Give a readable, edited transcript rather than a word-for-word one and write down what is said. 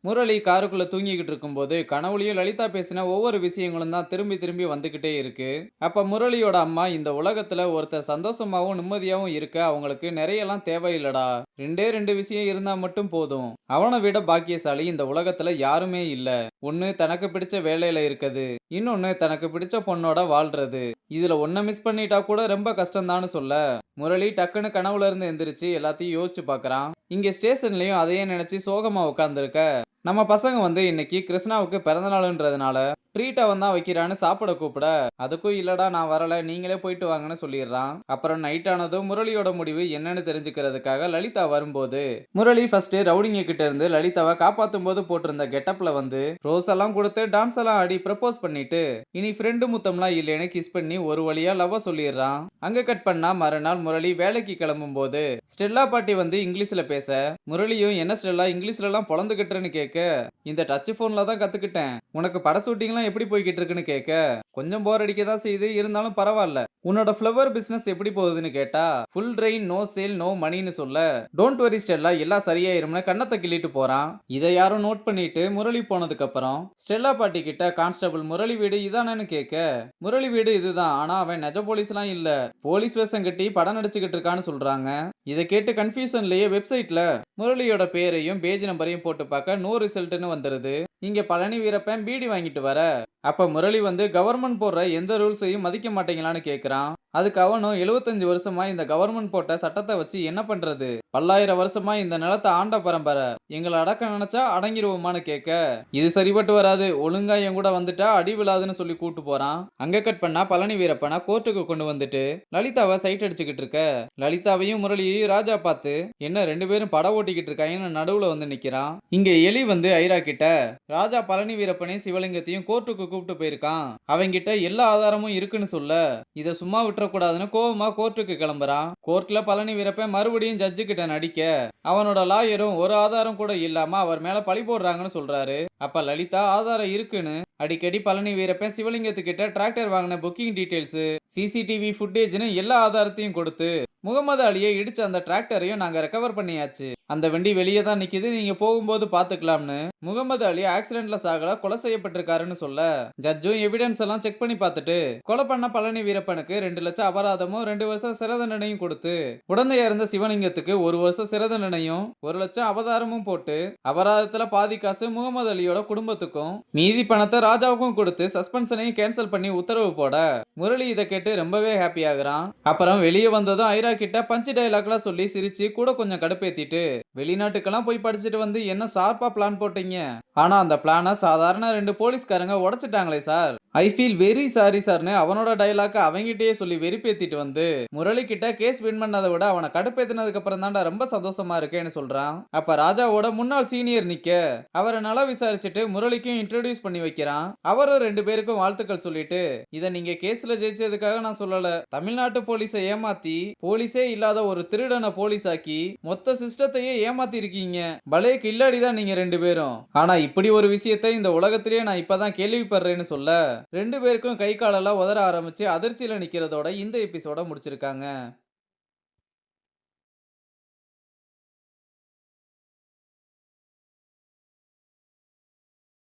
முரளி காருக்குள்ள தூங்கிக்கிட்டு இருக்கும்போது கனவுலயும் லலிதா பேசின ஒவ்வொரு விஷயங்களும் தான் திரும்பி திரும்பி வந்துகிட்டே இருக்கு. அப்ப முரளியோட அம்மா, இந்த உலகத்துல ஒருத்தர் சந்தோஷமாவும் நிம்மதியாவும் இருக்க அவங்களுக்கு நிறையலாம் தேவையில்லடா, ரெண்டே ரெண்டு விஷயம் இருந்தா மட்டும் போதும், அவனை விட பாக்கியசாலி இந்த உலகத்துல யாருமே இல்ல. ஒண்ணு தனக்கு பிடிச்ச வேலையில இருக்குது, இன்னொன்னு தனக்கு பிடிச்ச பொண்ணோட வாழ்றது. இதுல ஒன்ன மிஸ் பண்ணிட்டா கூட ரொம்ப கஷ்டம்தான்னு சொல்ல, முரளி டக்குன்னு கனவுல இருந்து எந்திரிச்சு எல்லாத்தையும் யோசிச்சு பார்க்கறான். இங்க ஸ்டேஷன்லயும் அதையே நினைச்சு சோகமா உட்கார்ந்திருக்க, நம்ம பசங்க வந்து இன்னைக்கு கிருஷ்ணாவுக்கு பிறந்த நாளுன்றதுனால ட்ரீட் அவன் தான் வைக்கிறான்னு சாப்பிட கூப்பிட, அதுக்கும் இல்லடா நான் வரல, நீங்களே போயிட்டு வாங்கன்னு சொல்லிடுறான். அப்புறம் நைட் ஆனதும் முரளியோட முடிவு என்னன்னு தெரிஞ்சுக்கிறதுக்காக லலிதா வரும்போது, முரளி ஃபர்ஸ்ட் ரவுடிங்க கிட்ட இருந்து லலிதாவை காப்பாத்தும் போது போட்டிருந்த கெட்டப்ல வந்து ரோஸ் எல்லாம் கொடுத்து டான்ஸ் எல்லாம் ஆடி ப்ரப்போஸ் பண்ணிட்டு, இனி ஃப்ரெண்டு முத்தம்லாம் இல்லைன்னு கிஸ் பண்ணி ஒரு வழியா லவ் சொல்லிடுறான். அங்க கட் பண்ணா மறுநாள் முரளி வேலைக்கு கிளம்பும் போது ஸ்டெல்லா பாட்டி வந்து இங்கிலீஷ்ல பேச, முரளியும் என்ன ஸ்டெல்லா இங்கிலீஷ்ல எல்லாம் பொழந்துகிட்டுன்னு கேட்க, இந்த டச் போன்ல தான் கத்துக்கிட்டேன், உனக்கு பட ஷூட்டிங்லாம் எப்படி போய்கிட்டு இருக்குன்னு கேட்க, கொஞ்சம் போர் அடிக்க தான் செய்யுது, இருந்தாலும் பரவாயில்ல, உன்னோட ஃப்ளவர் பிசினஸ் எப்படி போகுதுன்னு கேட்டா, full rain no sale no மணின்னு சொல்ல, டோன்ட் வரி ஸ்டெல்லா எல்லாம் சரியாயிரும்னு கண்ணத்தை கிள்ளிட்டு போறான். இதை யாரும் நோட் பண்ணிட்டு முரளி போனதுக்கு அப்புறம் ஸ்டெல்லா பாட்டி கிட்ட கான்ஸ்டபிள் முரளி வீடு இதானு கேட்க, முரளி வீடு இதுதான், ஆனா அவன் நெஜ போலீஸ்லாம் இல்ல, போலீஸ் வேஷம் கட்டி படம் நடிச்சுக்கிட்டு இருக்கான்னு சொல்றாங்க. இதை கேட்டு கன்ஃபியூஷன்லயே வெப்சைட்ல முரளியோட பேரையும் பேஜ் நம்பரையும் போட்டு பார்க்க நோ ரிசல்ட்னு வந்துருது. இங்க பழனி வீரப்பன் பீடி வாங்கிட்டு வர, அப்ப முரளி வந்து கவர்மெண்ட் போடுற எந்த ரூல்ஸையும் மதிக்க மாட்டீங்களான்னு கேக்குறான். அதுக்கு அவனும் 75 வருஷமா இந்த கவர்மெண்ட் போட்ட சட்டத்தை வச்சு என்ன பண்றது, பல்லாயிரம் வருஷமா இந்த நிலத்தை ஆண்ட பரம்பரை, எங்களை அடக்க நினைச்சா அடங்கிடுவோமான்னு கேட்க, இது சரிபட்டு வராது, ஒழுங்கா என் கூட வந்துட்டா அடி விழாதுன்னு சொல்லி கூட்டு போறான். அங்க கட் பண்ணா பழனி வீரப்பனை கோர்ட்டுக்கு கொண்டு வந்துட்டு லலிதாவை சைட் அடிச்சுக்கிட்டு இருக்க, லலிதாவையும் முரளியையும் ராஜா பார்த்து என்ன ரெண்டு பேரும் படம் ஓட்டிக்கிட்டு இருக்காங்கன்னு நடுவுல வந்து நிக்கிறான். இங்க எலி வந்து ஐரா கிட்ட ராஜா பழனி வீரப்பனையும் சிவலிங்கத்தையும் கோர்ட்டுக்கு கூப்பிட்டு போயிருக்கான், அவங்கிட்ட எல்லா ஆதாரமும் இருக்குன்னு சொல்ல, இத சும்மா விட்டுறக்கூடாதுன்னு கோவமா கோர்ட்டுக்கு கிளம்புறான். கோர்ட்ல பழனி வீரப்பன் மறுபடியும் ஜட்ஜு கிட்ட நடிக்க, அவனோட லாயரும் ஒரு ஆதாரம் கூட இல்லாம அவர் மேல பழி போடுறாங்கன்னு சொல்றாரு. அப்ப லலிதா ஆதாரம் இருக்குன்னு அடிக்கடி பழனி வீரப்பன் சிவலிங்கத்துக்கிட்ட டிராக்டர் வாங்கின புக்கிங் டீடைல்ஸ், சிசிடிவி ஃபுட்டேஜ்னு எல்லா ஆதாரத்தையும் கொடுத்து, முகமது அலியை இடிச்ச அந்த டிராக்டரையும் நாங்க ரெக்கவர் பண்ணியாச்சு, அந்த வண்டி வெளியே தான் நிக்குது, நீங்க போகும்போது பாத்துக்கலாம்னு முகமது அலி ஆக்சிடென்ட்ல சாகல, கொலை செய்யப்பட்டிருக்காருன்னு சொல்ல, ஜட்ஜும் எவிடன்ஸ் எல்லாம் செக் பண்ணி பார்த்துட்டு கொலை பண்ண பழனி வீரப்பனுக்கு 2 லட்சம் அபராதமும் 2 வருஷம் சிறை தண்டனையும் கொடுத்து, உடந்தையா இருந்த சிவலிங்கத்துக்கு 1 வருஷம் சிறை தண்டனையும் 1 லட்சம் அபராதமும் போட்டு, அபராதத்துல பாதி காசு முகமது அலியோட குடும்பத்துக்கும் மீதி பணத்தை ராஜாவுக்கும் கொடுத்து சஸ்பென்ஷனையும் கேன்சல் பண்ணி உத்தரவு போட, முரளி இதை கேட்டு ரொம்பவே ஹாப்பி ஆகுறான். அப்புறம் வெளியே வந்ததும் ஐரா கிட்ட பஞ்ச் டைலாக்லாம் சொல்லி சிரிச்சு கூட கொஞ்சம் கடுப்பேத்திட்டு, வெளிநாட்டுக்கெல்லாம் போய் படிச்சுட்டு வந்து என்ன ஷார்ப்பா பிளான் போட்டீங்க, ஆனா அந்த பிளானை சாதாரண 2 போலீஸ்காரங்க உடைச்சிட்டாங்களே sir, I feel very sorry சார்னு அவனோட டைலாக் அவங்கிட்டயே சொல்லி வெறுப்பேத்திட்டு வந்து முரளி கிட்ட கேஸ் வின் பண்ணதை விட அவனை கடுப்பேத்தினதுக்கு அப்புறம் தான்டா ரொம்ப சந்தோஷமா இருக்கேன்னு சொல்றான். அப்ப ராஜாவோட முன்னாள் சீனியர் நிக்க, அவரை நல்லா விசாரிச்சுட்டு முரளிக்கும் இன்ட்ரோடியூஸ் பண்ணி வைக்கிறான். அவரும் 2 பேருக்கும் வாழ்த்துக்கள் சொல்லிட்டு, இதை நீங்க கேஸ்ல ஜெயிச்சதுக்காக நான் சொல்லல, தமிழ்நாட்டு போலீஸை ஏமாத்தி போலீஸே இல்லாத ஒரு திருடனை போலீஸாக்கி மொத்த சிஸ்டத்தையே ஏமாத்தி இருக்கீங்க, பலே கில்லாடி தான் நீங்க 2 பேரும், ஆனா இப்படி ஒரு விஷயத்தை இந்த உலகத்திலேயே நான் இப்பதான் கேள்விப்படுறேன்னு சொல்ல, 2 பேருக்கும் கை காலெல்லாம் உதற ஆரம்பிச்சு அதிர்ச்சியில நிக்கிறதோட இந்த எபிசோட முடிச்சிருக்காங்க.